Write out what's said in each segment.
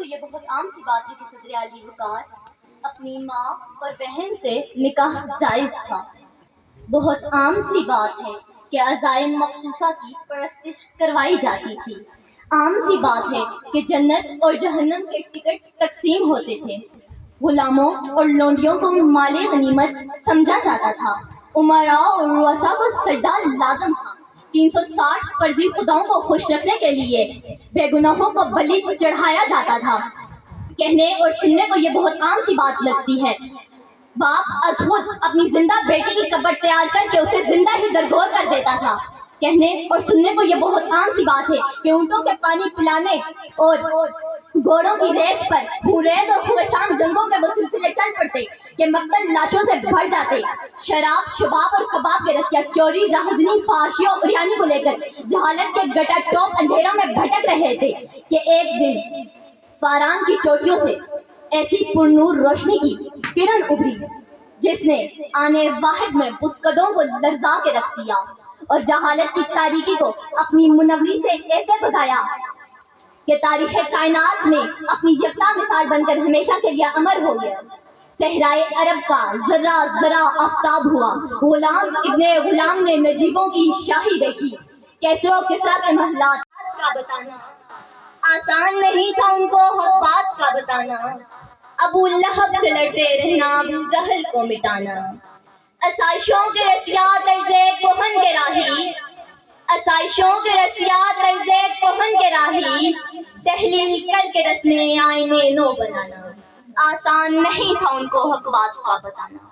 کو یہ بہت عام سی بات ہے کہ صدر علی وقار اپنی ماں اور بہن سے نکاح جائز تھا۔ بہت عام سی بات ہے کہ عزائم مخصوصہ کی پرستش کروائی جاتی تھی۔ عام سی بات ہے کہ جنت اور جہنم کے ٹکٹ تقسیم ہوتے تھے۔ غلاموں اور لونڈیوں کو مال غنیمت سمجھا جاتا تھا۔ امراء اور رؤساء کو سجدہ لازم تھا۔ 360 فرضی خداؤں کو خوش رکھنے کے لیے بے گناہوں کو بلی چڑھایا جاتا تھا۔ کہنے اور سننے کو یہ بہت عام سی بات لگتی ہے۔ باپ از خود اپنی زندہ بیٹی کی قبر تیار کر کے اسے زندہ ہی درگور کر دیتا تھا۔ کہنے اور سننے کو یہ بہت عام سی بات ہے کہ اونٹوں کے پانی پلانے اور گھوڑوں کی ریس پر خوریز اور خوشام جنگوں کے وہ سلسلے چل پڑتے کہ مقتل لاشوں سے بھر جاتے۔ شراب، شباب اور کباب کے رسیا چوری، جہازنی، فحاشی اور عریانی کو لے کر جہالت کے گٹا ٹوپ اندھیروں میں بھٹک رہے تھے کہ ایک دن فاران کی چوٹیوں سے ایسی پرنور روشنی کی کرن ابھری جس نے آنے واحد میں بتکدوں کو لرزا کے رکھ دیا اور جہالت کی تاریکی کو اپنی منوری سے ایسے بھگایا کہ تاریخ کائنات میں اپنی یکتا مثال بن کر ہمیشہ کے لیے امر ہو گیا۔ صحرائے عرب کا ذرہ ذرہ آفتاب ہوا۔ غلام ابن غلام نے نجیبوں کی شاہی دیکھی۔ کیسر و کسریٰ کے محلات کا بتانا آسان نہیں تھا، ان کو حق بات کا بتانا۔ ابو لہب سے لڑتے رہنا، ابو جہل کو مٹانا۔ آسائشوں کے رسیا طرز کہن کے راہی، آسائشوں کے رسیا طرز کہن کے راہی، تحلیل کر کے رسم آئینے نو بنانا۔ آسان نہیں تھا ان کو حق بات کا بتانا۔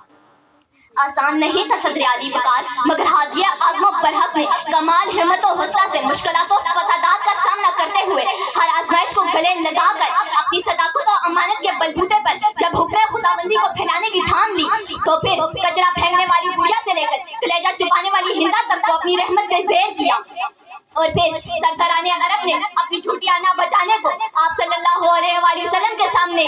آسان نہیں تھا صدر علی وقار، مگر حاجی اعظم و برحق نے کمال ہمت و حوصلہ سے مشکلات و فسادات کا سامنا کرتے ہوئے ہر آزمائش کو گلے لگا کر اپنی صداقت و امانت کے بلبوتے پر جب حکم خداوندی کو پھیلانے کی ٹھان لی تو پھر کچرا پھینکنے والی بڑھیا سے لے کر کلیجہ چھپانے والی ہندا تک کو اپنی رحمت سے زیر کیا۔ اور پھر سرکاران عرب نے اپنی چھٹیاں نہ بچانے کو آپ صلی اللہ علیہ وآلہ وسلم کے سامنے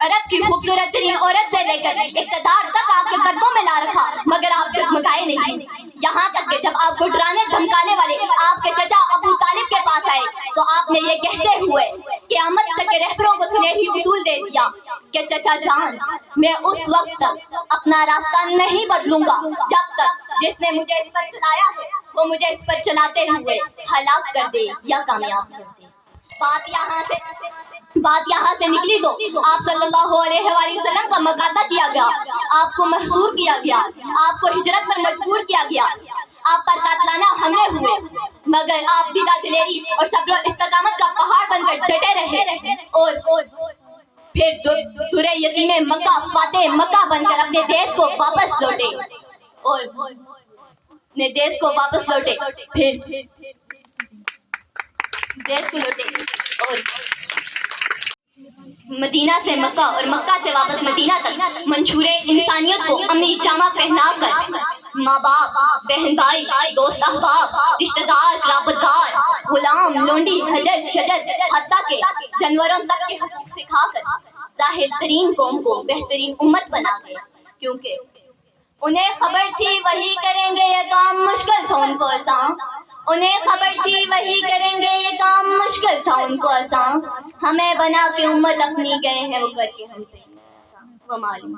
عرب کی خوبصورت ترین عورت سے لے کر اقتدار تک آپ کے قدموں میں لا رکھا، مگر آپ ڈگمگائے نہیں۔ یہاں تک کہ جب آپ کو ڈرانے دھمکانے والے آپ کے چچا ابو طالب کے پاس آئے تو آپ نے یہ کہتے ہوئے قیامت تک کے رہبروں کو سنہری اصول دے دیا کہ چچا جان، میں اس وقت تک اپنا راستہ نہیں بدلوں گا جب تک جس نے مجھے اس پر چلایا ہے وہ مجھے اس پر چلاتے ہوئے ہلاک کر دے یا کامیاب کر دے۔ بات یہاں سے نکلی تو آپ صلی اللہ علیہ وآلہ وسلم کا مقاطع کیا گیا، آپ کو محصور کیا گیا، آپ کو ہجرت پر مجبور کیا گیا، آپ پر قاتلانہ حملے ہوئے، مگر آپ دیدہ دلیری اور صبر و استقامت کا پہاڑ بن کر ڈٹے رہے اور پھر درِ یتیم مکہ فاتح مکہ بن کر اپنے دیش کو واپس لوٹے پھر دیش کو لوٹے اور مدینہ سے مکہ اور مکہ سے واپس مدینہ تک منشور انسانیت کو امنی جامہ پہنا کر ماں باپ، بہن بھائی، دوست احباب، رشتہ دار، قرابت دار، غلام، لونڈی، حجر، شجر، حتیٰ کہ جانوروں تک کے حقوق سکھا کر ظاہر ترین قوم کو بہترین امت بنا گیا، کیونکہ انہیں خبر تھی وہی کریں گے یہ کام مشکل تھا ان کو آسان۔ انہیں خبر تھی وہی کریں گے یہ کام مشکل تھا ان کو آسان۔ ہمیں بنا کے امت اپنی گئے ہیں وہ کر کے ہم پہ وہ معلوم۔